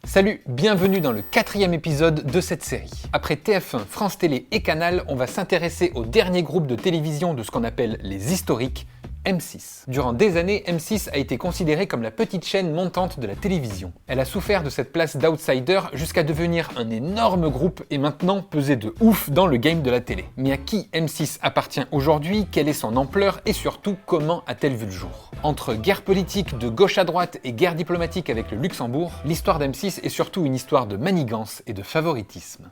Salut, bienvenue dans le 4e épisode de cette série. Après TF1, France Télé et Canal, on va s'intéresser au dernier groupe de télévision de ce qu'on appelle les historiques, M6. Durant des années, M6 a été considérée comme la petite chaîne montante de la télévision. Elle a souffert de cette place d'outsider jusqu'à devenir un énorme groupe et maintenant peser de ouf dans le game de la télé. Mais à qui M6 appartient aujourd'hui, quelle est son ampleur et surtout comment a-t-elle vu le jour? Entre guerre politique de gauche à droite et guerre diplomatique avec le Luxembourg, l'histoire d'M6 est surtout une histoire de manigance et de favoritisme.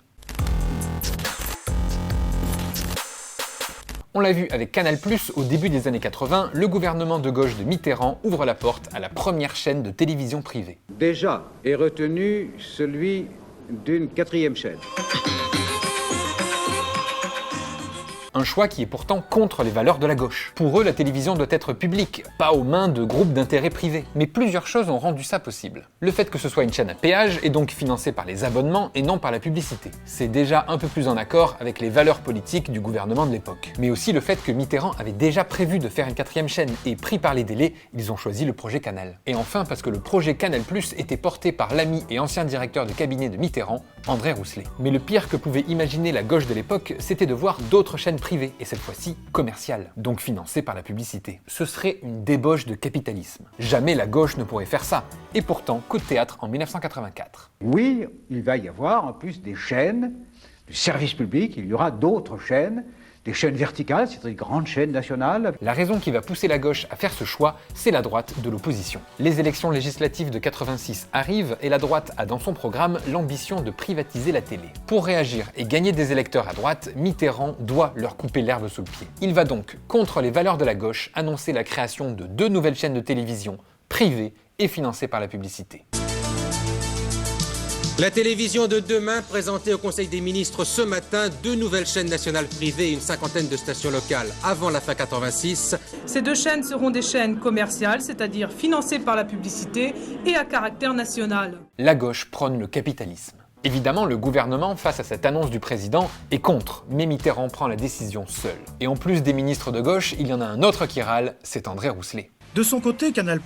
On l'a vu avec Canal+, au début des années 80, le gouvernement de gauche de Mitterrand ouvre la porte à la première chaîne de télévision privée. Déjà est retenu celui d'une 4e chaîne. Un choix qui est pourtant contre les valeurs de la gauche. Pour eux, la télévision doit être publique, pas aux mains de groupes d'intérêt privés. Mais plusieurs choses ont rendu ça possible. Le fait que ce soit une chaîne à péage et donc financée par les abonnements et non par la publicité. C'est déjà un peu plus en accord avec les valeurs politiques du gouvernement de l'époque. Mais aussi le fait que Mitterrand avait déjà prévu de faire une 4e chaîne et pris par les délais, ils ont choisi le projet Canal. Et enfin parce que le projet Canal+ était porté par l'ami et ancien directeur de cabinet de Mitterrand, André Rousselet. Mais le pire que pouvait imaginer la gauche de l'époque, c'était de voir d'autres chaînes privée, et cette fois-ci commerciale, donc financée par la publicité. Ce serait une débauche de capitalisme. Jamais la gauche ne pourrait faire ça. Et pourtant, coup de théâtre en 1984. Oui, il va y avoir en plus des chaînes du service public, il y aura d'autres chaînes, des chaînes verticales, c'est-à-dire des grandes chaînes nationales. La raison qui va pousser la gauche à faire ce choix, c'est la droite de l'opposition. Les élections législatives de 86 arrivent et la droite a dans son programme l'ambition de privatiser la télé. Pour réagir et gagner des électeurs à droite, Mitterrand doit leur couper l'herbe sous le pied. Il va donc, contre les valeurs de la gauche, annoncer la création de 2 nouvelles chaînes de télévision, privées et financées par la publicité. La télévision de demain, présentée au Conseil des ministres ce matin, 2 nouvelles chaînes nationales privées et une 50aine de stations locales avant la fin 86. Ces 2 chaînes seront des chaînes commerciales, c'est-à-dire financées par la publicité et à caractère national. La gauche prône le capitalisme. Évidemment, le gouvernement, face à cette annonce du président, est contre, mais Mitterrand prend la décision seul. Et en plus des ministres de gauche, il y en a un autre qui râle, c'est André Rousselet. De son côté, Canal+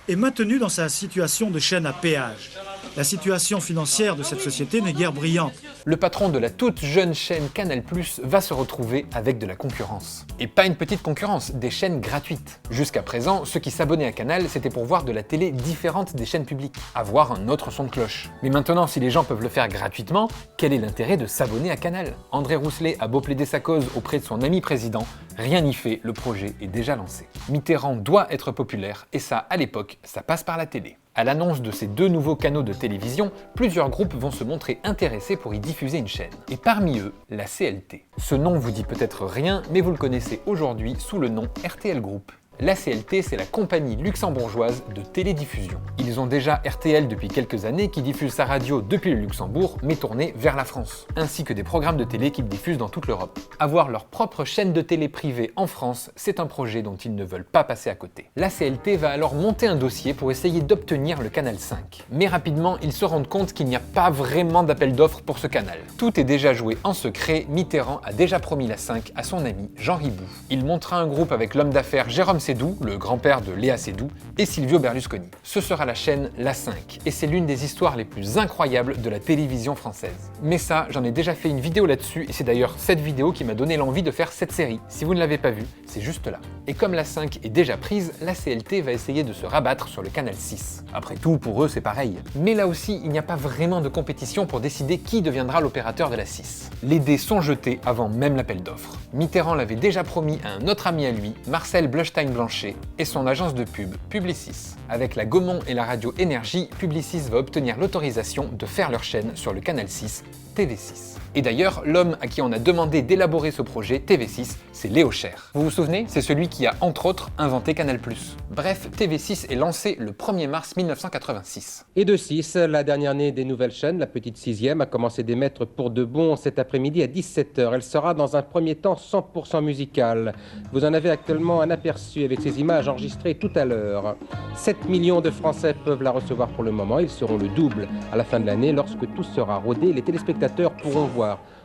est maintenu dans sa situation de chaîne à péage. La situation financière de cette société n'est guère brillante. Le patron de la toute jeune chaîne Canal+ va se retrouver avec de la concurrence. Et pas une petite concurrence, des chaînes gratuites. Jusqu'à présent, ceux qui s'abonnaient à Canal, c'était pour voir de la télé différente des chaînes publiques, avoir un autre son de cloche. Mais maintenant, si les gens peuvent le faire gratuitement, quel est l'intérêt de s'abonner à Canal? André Rousselet a beau plaider sa cause auprès de son ami président, rien n'y fait, le projet est déjà lancé. Mitterrand doit être populaire, et ça, à l'époque, ça passe par la télé. À l'annonce de ces 2 nouveaux canaux de télévision, plusieurs groupes vont se montrer intéressés pour y diffuser une chaîne. Et parmi eux, la CLT. Ce nom vous dit peut-être rien, mais vous le connaissez aujourd'hui sous le nom RTL Group. La CLT, c'est la compagnie luxembourgeoise de télédiffusion. Ils ont déjà RTL depuis quelques années qui diffuse sa radio depuis le Luxembourg, mais tournée vers la France, ainsi que des programmes de télé qu'ils diffusent dans toute l'Europe. Avoir leur propre chaîne de télé privée en France, c'est un projet dont ils ne veulent pas passer à côté. La CLT va alors monter un dossier pour essayer d'obtenir le canal 5. Mais rapidement, ils se rendent compte qu'il n'y a pas vraiment d'appel d'offres pour ce canal. Tout est déjà joué en secret, Mitterrand a déjà promis la 5 à son ami Jean Ribou. Il montera un groupe avec l'homme d'affaires Jérôme Sédou, le grand-père de Léa Seydoux, et Silvio Berlusconi. Ce sera la chaîne La 5, et c'est l'une des histoires les plus incroyables de la télévision française. Mais ça, j'en ai déjà fait une vidéo là-dessus, et c'est d'ailleurs cette vidéo qui m'a donné l'envie de faire cette série. Si vous ne l'avez pas vue, c'est juste là. Et comme la 5 est déjà prise, la CLT va essayer de se rabattre sur le canal 6. Après tout, pour eux, c'est pareil. Mais là aussi, il n'y a pas vraiment de compétition pour décider qui deviendra l'opérateur de la 6. Les dés sont jetés avant même l'appel d'offres. Mitterrand l'avait déjà promis à un autre ami à lui, Marcel Bleustein-Blanchet, et son agence de pub, Publicis. Avec la Gaumont et la radio Énergie, Publicis va obtenir l'autorisation de faire leur chaîne sur le canal 6, TV6. Et d'ailleurs, l'homme à qui on a demandé d'élaborer ce projet, TV6, c'est Léo Cher. Vous vous souvenez? C'est celui qui a, entre autres, inventé Canal+. Bref, TV6 est lancé le 1er mars 1986. Et de 6, la dernière née des nouvelles chaînes, la petite 6e, a commencé d'émettre pour de bon cet après-midi à 17h. Elle sera dans un premier temps 100% musicale. Vous en avez actuellement un aperçu avec ces images enregistrées tout à l'heure. 7 millions de Français peuvent la recevoir pour le moment. Ils seront le double à la fin de l'année. Lorsque tout sera rodé, les téléspectateurs pourront voir.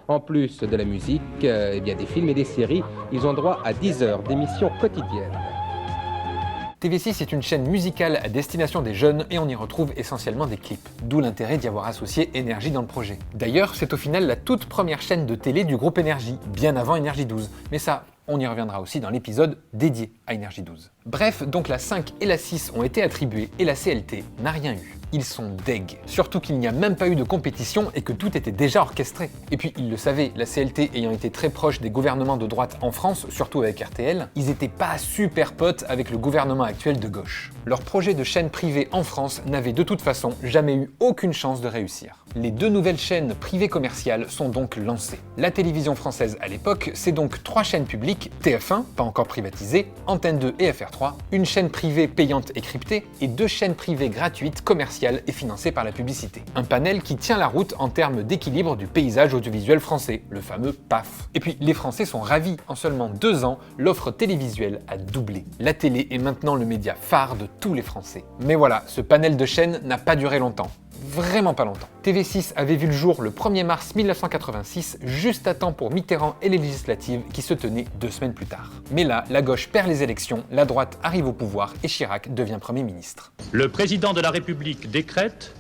En plus de la musique, des films et des séries, ils ont droit à 10 heures d'émissions quotidiennes. TV6 est une chaîne musicale à destination des jeunes et on y retrouve essentiellement des clips, d'où l'intérêt d'y avoir associé Énergie dans le projet. D'ailleurs, c'est au final la toute première chaîne de télé du groupe Énergie, bien avant Énergie 12, mais ça, on y reviendra aussi dans l'épisode dédié à Énergie 12. Bref, donc la 5 et la 6 ont été attribuées et la CLT n'a rien eu. Ils sont deg. Surtout qu'il n'y a même pas eu de compétition et que tout était déjà orchestré. Et puis, ils le savaient, la CLT ayant été très proche des gouvernements de droite en France, surtout avec RTL, ils étaient pas super potes avec le gouvernement actuel de gauche. Leur projet de chaîne privée en France n'avait de toute façon jamais eu aucune chance de réussir. Les 2 nouvelles chaînes privées commerciales sont donc lancées. La télévision française à l'époque, c'est donc 3 chaînes publiques, TF1, pas encore privatisée, Antenne 2 et FR3, une chaîne privée payante et cryptée, et 2 chaînes privées gratuites, commerciales et financées par la publicité. Un panel qui tient la route en termes d'équilibre du paysage audiovisuel français, le fameux PAF. Et puis, les Français sont ravis. En seulement 2 ans, l'offre télévisuelle a doublé. La télé est maintenant le média phare de tous les Français. Mais voilà, ce panel de chaînes n'a pas duré longtemps. Vraiment pas longtemps. TV6 avait vu le jour le 1er mars 1986, juste à temps pour Mitterrand et les législatives qui se tenaient 2 semaines plus tard. Mais là, la gauche perd les élections, la droite arrive au pouvoir et Chirac devient Premier ministre. Le président de la République décrète,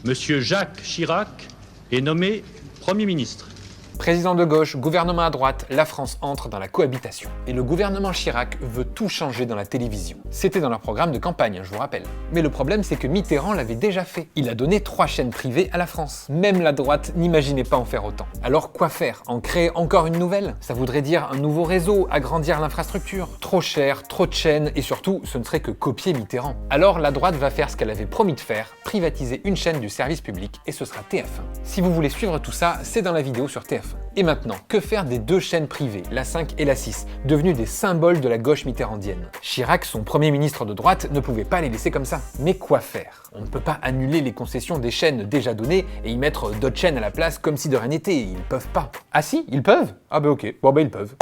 M. Jacques Chirac est nommé Premier ministre. Président de gauche, gouvernement à droite, la France entre dans la cohabitation. Et le gouvernement Chirac veut tout changer dans la télévision. C'était dans leur programme de campagne, je vous rappelle. Mais le problème, c'est que Mitterrand l'avait déjà fait. Il a donné 3 chaînes privées à la France. Même la droite n'imaginait pas en faire autant. Alors quoi faire? En créer encore une nouvelle? Ça voudrait dire un nouveau réseau, agrandir l'infrastructure. Trop cher, trop de chaînes, et surtout, ce ne serait que copier Mitterrand. Alors la droite va faire ce qu'elle avait promis de faire, privatiser une chaîne du service public, et ce sera TF1. Si vous voulez suivre tout ça, c'est dans la vidéo sur TF1. Et maintenant, que faire des 2 chaînes privées, la 5 et la 6, devenues des symboles de la gauche mitterrandienne? Chirac, son Premier ministre de droite, ne pouvait pas les laisser comme ça. Mais quoi faire? On ne peut pas annuler les concessions des chaînes déjà données et y mettre d'autres chaînes à la place comme si de rien n'était. Ils peuvent pas. Ah si, ils peuvent? Ah bah ok, bon bah ils peuvent.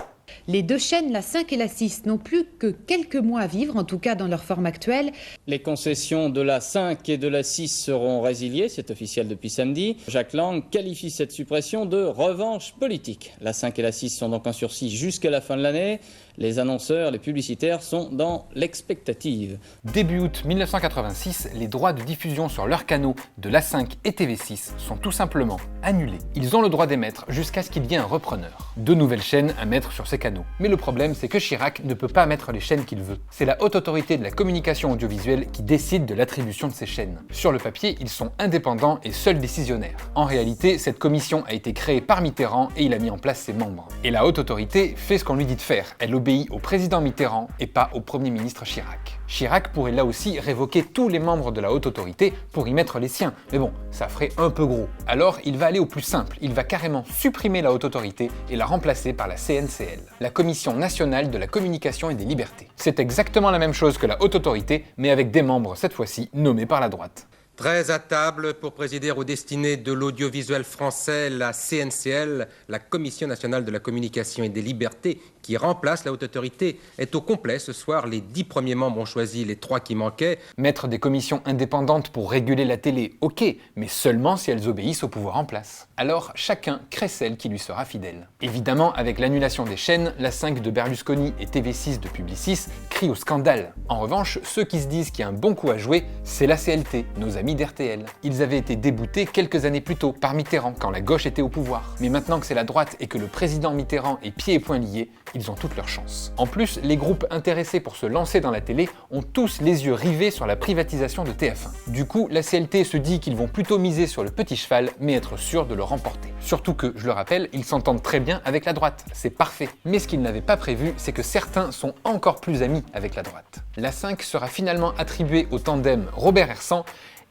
Les 2 chaînes, la 5 et la 6, n'ont plus que quelques mois à vivre, en tout cas dans leur forme actuelle. Les concessions de la 5 et de la 6 seront résiliées, c'est officiel depuis samedi. Jacques Lang qualifie cette suppression de revanche politique. La 5 et la 6 sont donc en sursis jusqu'à la fin de l'année. Les annonceurs, les publicitaires sont dans l'expectative. Début août 1986, les droits de diffusion sur leurs canaux de la 5 et TV6 sont tout simplement annulés. Ils ont le droit d'émettre jusqu'à ce qu'il y ait un repreneur. 2 nouvelles chaînes à mettre sur ces canaux. Mais le problème, c'est que Chirac ne peut pas mettre les chaînes qu'il veut. C'est la Haute Autorité de la Communication Audiovisuelle qui décide de l'attribution de ces chaînes. Sur le papier, ils sont indépendants et seuls décisionnaires. En réalité, cette commission a été créée par Mitterrand et il a mis en place ses membres. Et la Haute Autorité fait ce qu'on lui dit de faire. Elle obéit au président Mitterrand et pas au Premier ministre Chirac. Chirac pourrait là aussi révoquer tous les membres de la Haute Autorité pour y mettre les siens. Mais bon, ça ferait un peu gros. Alors, il va aller au plus simple. Il va carrément supprimer la Haute Autorité et la remplacer par la CNCL, la Commission nationale de la communication et des libertés. C'est exactement la même chose que la Haute Autorité, mais avec des membres, cette fois-ci, nommés par la droite. 13 à table pour présider aux destinées de l'audiovisuel français, la CNCL, la Commission nationale de la communication et des libertés, qui remplace la Haute Autorité, est au complet ce soir. Les 10 premiers membres ont choisi les 3 qui manquaient. Mettre des commissions indépendantes pour réguler la télé, ok, mais seulement si elles obéissent au pouvoir en place. Alors chacun crée celle qui lui sera fidèle. Évidemment, avec l'annulation des chaînes, la 5 de Berlusconi et TV6 de Publicis crient au scandale. En revanche, ceux qui se disent qu'il y a un bon coup à jouer, c'est la CLT, nos amis d'RTL. Ils avaient été déboutés quelques années plus tôt par Mitterrand, quand la gauche était au pouvoir. Mais maintenant que c'est la droite et que le président Mitterrand est pieds et poings liés, ils ont toutes leurs chances. En plus, les groupes intéressés pour se lancer dans la télé ont tous les yeux rivés sur la privatisation de TF1. Du coup, la CLT se dit qu'ils vont plutôt miser sur le petit cheval, mais être sûrs de le remporter. Surtout que, je le rappelle, ils s'entendent très bien avec la droite. C'est parfait. Mais ce qu'ils n'avaient pas prévu, c'est que certains sont encore plus amis avec la droite. La 5 sera finalement attribuée au tandem Robert Hersant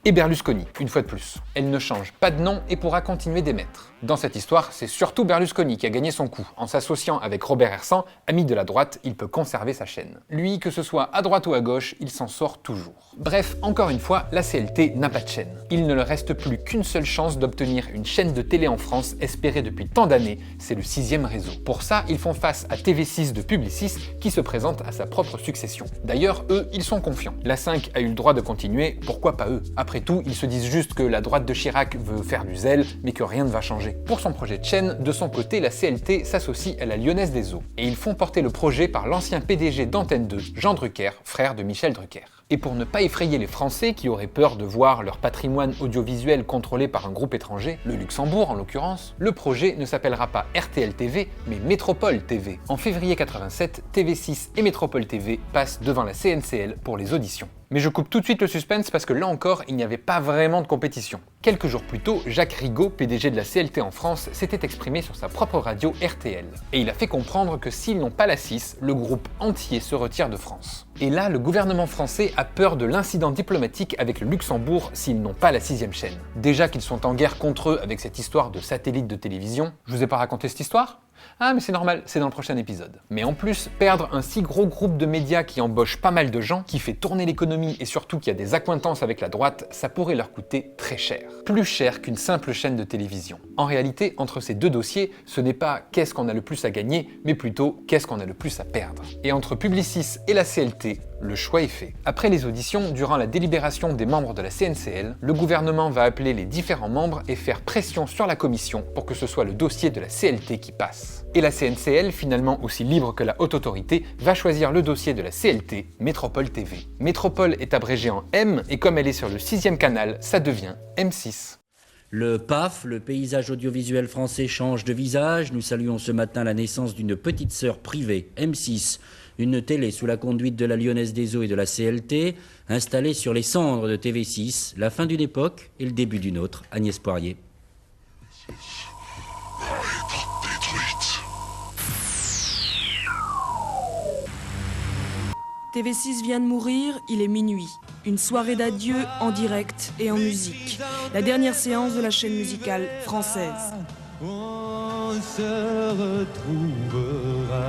et Berlusconi, une fois de plus. Elle ne change pas de nom et pourra continuer d'émettre. Dans cette histoire, c'est surtout Berlusconi qui a gagné son coup. En s'associant avec Robert Hersant, ami de la droite, il peut conserver sa chaîne. Lui, que ce soit à droite ou à gauche, il s'en sort toujours. Bref, encore une fois, la CLT n'a pas de chaîne. Il ne leur reste plus qu'une seule chance d'obtenir une chaîne de télé en France espérée depuis tant d'années, c'est le 6e réseau. Pour ça, ils font face à TV6 de Publicis qui se présente à sa propre succession. D'ailleurs, eux, ils sont confiants. La 5 a eu le droit de continuer, pourquoi pas eux? Après Après tout, ils se disent juste que la droite de Chirac veut faire du zèle, mais que rien ne va changer. Pour son projet de chaîne, de son côté, la CLT s'associe à la Lyonnaise des Eaux. Et ils font porter le projet par l'ancien PDG d'Antenne 2, Jean Drucker, frère de Michel Drucker. Et pour ne pas effrayer les Français qui auraient peur de voir leur patrimoine audiovisuel contrôlé par un groupe étranger, le Luxembourg en l'occurrence, le projet ne s'appellera pas RTL TV, mais Métropole TV. En février 87, TV6 et Métropole TV passent devant la CNCL pour les auditions. Mais je coupe tout de suite le suspense parce que là encore, il n'y avait pas vraiment de compétition. Quelques jours plus tôt, Jacques Rigaud, PDG de la CLT en France, s'était exprimé sur sa propre radio RTL. Et il a fait comprendre que s'ils n'ont pas la 6, le groupe entier se retire de France. Et là, le gouvernement français a peur de l'incident diplomatique avec le Luxembourg s'ils n'ont pas la 6e chaîne. Déjà qu'ils sont en guerre contre eux avec cette histoire de satellite de télévision. Je vous ai pas raconté cette histoire ? Ah mais c'est normal, c'est dans le prochain épisode. Mais en plus, perdre un si gros groupe de médias qui embauche pas mal de gens, qui fait tourner l'économie et surtout qui a des accointances avec la droite, ça pourrait leur coûter très cher. Plus cher qu'une simple chaîne de télévision. En réalité, entre ces deux dossiers, ce n'est pas qu'est-ce qu'on a le plus à gagner, mais plutôt qu'est-ce qu'on a le plus à perdre. Et entre Publicis et la CLT, le choix est fait. Après les auditions, durant la délibération des membres de la CNCL, le gouvernement va appeler les différents membres et faire pression sur la commission pour que ce soit le dossier de la CLT qui passe. Et la CNCL, finalement aussi libre que la Haute Autorité, va choisir le dossier de la CLT, Métropole TV. Métropole est abrégée en M, et comme elle est sur le 6e canal, ça devient M6. Le PAF, le paysage audiovisuel français, change de visage. Nous saluons ce matin la naissance d'une petite sœur privée, M6, une télé sous la conduite de la Lyonnaise des Eaux et de la CLT, installée sur les cendres de TV6, la fin d'une époque et le début d'une autre. Agnès Poirier. TV6 vient de mourir, il est minuit. Une soirée d'adieu en direct et en musique. La dernière séance de la chaîne musicale française. On se retrouvera.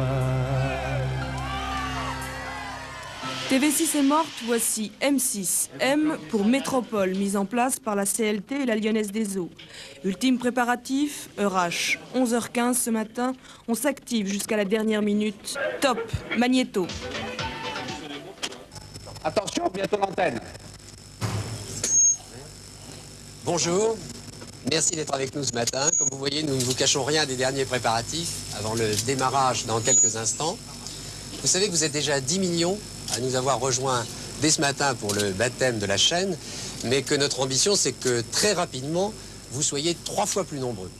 TV6 est morte, voici M6. M pour Métropole, mise en place par la CLT et la Lyonnaise des Eaux. Ultime préparatif, heure H. 11h15 ce matin, on s'active jusqu'à la dernière minute. Top, magnéto. Attention, bientôt l'antenne. Bonjour, merci d'être avec nous ce matin. Comme vous voyez, nous ne vous cachons rien des derniers préparatifs avant le démarrage dans quelques instants. Vous savez que vous êtes déjà 10 millions à nous avoir rejoints dès ce matin pour le baptême de la chaîne, mais que notre ambition, c'est que très rapidement, vous soyez 3 fois plus nombreux.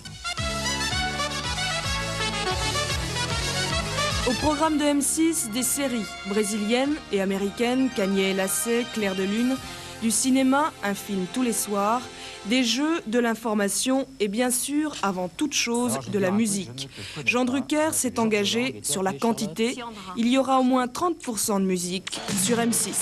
Au programme de M6, des séries brésiliennes et américaines, Cagney et Lacet, Clair de Lune, du cinéma, un film tous les soirs, des jeux, de l'information et bien sûr, avant toute chose, de la musique. Jean Drucker s'est engagé sur la quantité. Il y aura au moins 30% de musique sur M6.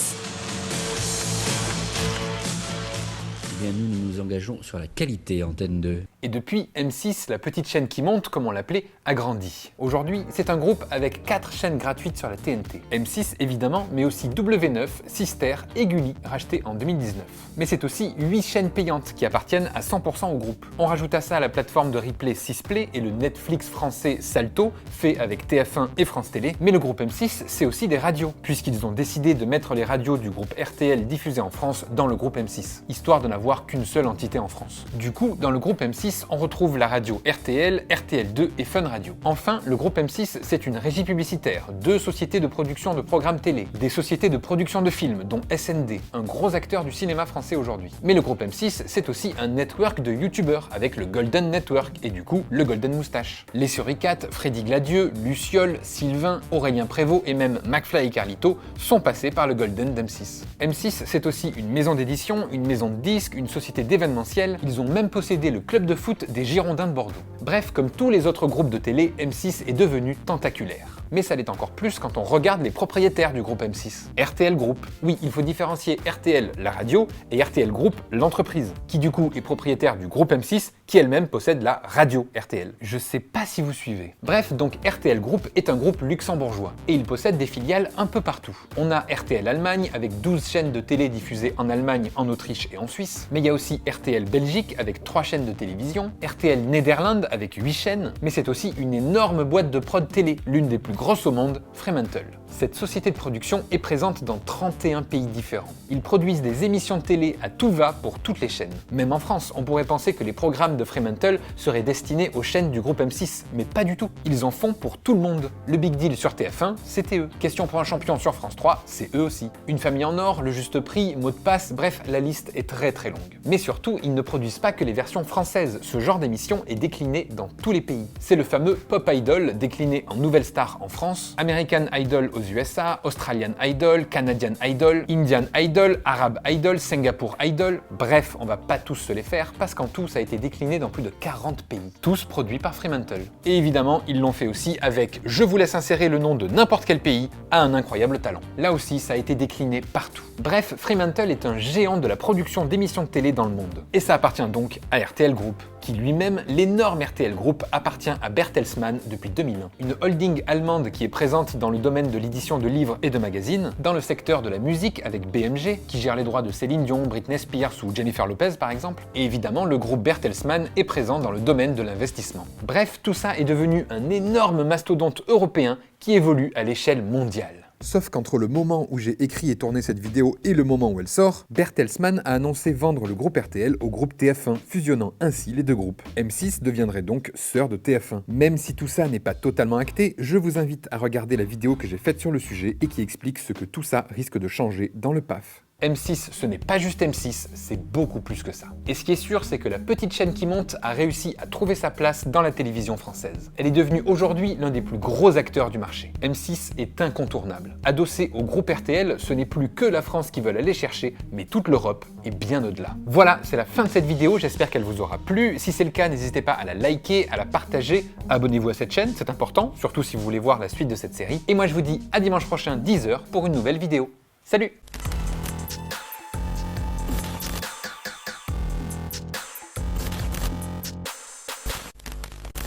Eh bien, nous nous engageons sur la qualité, Antenne 2. Et depuis, M6, la petite chaîne qui monte, comme on l'appelait, a grandi. Aujourd'hui, c'est un groupe avec 4 chaînes gratuites sur la TNT. M6 évidemment, mais aussi W9, Sister et Gulli, rachetés en 2019. Mais c'est aussi 8 chaînes payantes qui appartiennent à 100% au groupe. On rajoute à ça la plateforme de replay 6play et le Netflix français Salto, fait avec TF1 et France Télé. Mais le groupe M6, c'est aussi des radios, puisqu'ils ont décidé de mettre les radios du groupe RTL diffusées en France dans le groupe M6, histoire de n'avoir qu'une seule entité en France. Du coup, dans le groupe M6, on retrouve la radio RTL, RTL2 et Fun Radio. Enfin, le groupe M6, c'est une régie publicitaire, 2 sociétés de production de programmes télé, des sociétés de production de films, dont SND, un gros acteur du cinéma français aujourd'hui. Mais le groupe M6, c'est aussi un network de youtubeurs, avec le Golden Network, et du coup, le Golden Moustache. Les Suricates, Freddy Gladieux, Luciole, Sylvain, Aurélien Prévost et même McFly et Carlito sont passés par le Golden d'M6. M6, c'est aussi une maison d'édition, une maison de disques, une société d'événementiel, ils ont même possédé le club de foot des Girondins de Bordeaux. Bref, comme tous les autres groupes de télé, M6 est devenu tentaculaire. Mais ça l'est encore plus quand on regarde les propriétaires du groupe M6. RTL Group. Oui, il faut différencier RTL, la radio, et RTL Group, l'entreprise, qui du coup est propriétaire du groupe M6, qui elle-même possède la radio RTL. Je sais pas si vous suivez. Bref, donc RTL Group est un groupe luxembourgeois, et il possède des filiales un peu partout. On a RTL Allemagne, avec 12 chaînes de télé diffusées en Allemagne, en Autriche et en Suisse, mais il y a aussi RTL Belgique, avec 3 chaînes de télévision, RTL Nederland, avec 8 chaînes, mais c'est aussi une énorme boîte de prod télé, l'une des plus grosso modo Fremantle. Cette société de production est présente dans 31 pays différents. Ils produisent des émissions de télé à tout va pour toutes les chaînes. Même en France, on pourrait penser que les programmes de Fremantle seraient destinés aux chaînes du groupe M6, mais pas du tout. Ils en font pour tout le monde. Le Big Deal sur TF1, c'était eux. Question pour un champion sur France 3, c'est eux aussi. Une famille en or, Le Juste Prix, Mot de passe, bref, la liste est très longue. Mais surtout, ils ne produisent pas que les versions françaises. Ce genre d'émission est décliné dans tous les pays. C'est le fameux Pop Idol, décliné en Nouvelle Star en France, American Idol aux USA, Australian Idol, Canadian Idol, Indian Idol, Arab Idol, Singapour Idol, bref, on va pas tous se les faire parce qu'en tout ça a été décliné dans plus de 40 pays, tous produits par Fremantle. Et évidemment, ils l'ont fait aussi avec Je vous laisse insérer le nom de n'importe quel pays à un incroyable talent. Là aussi, ça a été décliné partout. Bref, Fremantle est un géant de la production d'émissions de télé dans le monde. Et ça appartient donc à RTL Group, qui lui-même, l'énorme RTL Group, appartient à Bertelsmann depuis 2001. Une holding allemande qui est présente dans le domaine de l'édition de livres et de magazines, dans le secteur de la musique avec BMG, qui gère les droits de Céline Dion, Britney Spears ou Jennifer Lopez par exemple, et évidemment le groupe Bertelsmann est présent dans le domaine de l'investissement. Bref, tout ça est devenu un énorme mastodonte européen qui évolue à l'échelle mondiale. Sauf qu'entre le moment où j'ai écrit et tourné cette vidéo et le moment où elle sort, Bertelsmann a annoncé vendre le groupe RTL au groupe TF1, fusionnant ainsi les deux groupes. M6 deviendrait donc sœur de TF1. Même si tout ça n'est pas totalement acté, je vous invite à regarder la vidéo que j'ai faite sur le sujet et qui explique ce que tout ça risque de changer dans le PAF. M6, ce n'est pas juste M6, c'est beaucoup plus que ça. Et ce qui est sûr, c'est que la petite chaîne qui monte a réussi à trouver sa place dans la télévision française. Elle est devenue aujourd'hui l'un des plus gros acteurs du marché. M6 est incontournable. Adossé au groupe RTL, ce n'est plus que la France qui veulent aller chercher, mais toute l'Europe et bien au-delà. Voilà, c'est la fin de cette vidéo, j'espère qu'elle vous aura plu. Si c'est le cas, n'hésitez pas à la liker, à la partager, abonnez-vous à cette chaîne, c'est important, surtout si vous voulez voir la suite de cette série. Et moi je vous dis à dimanche prochain 10h pour une nouvelle vidéo. Salut!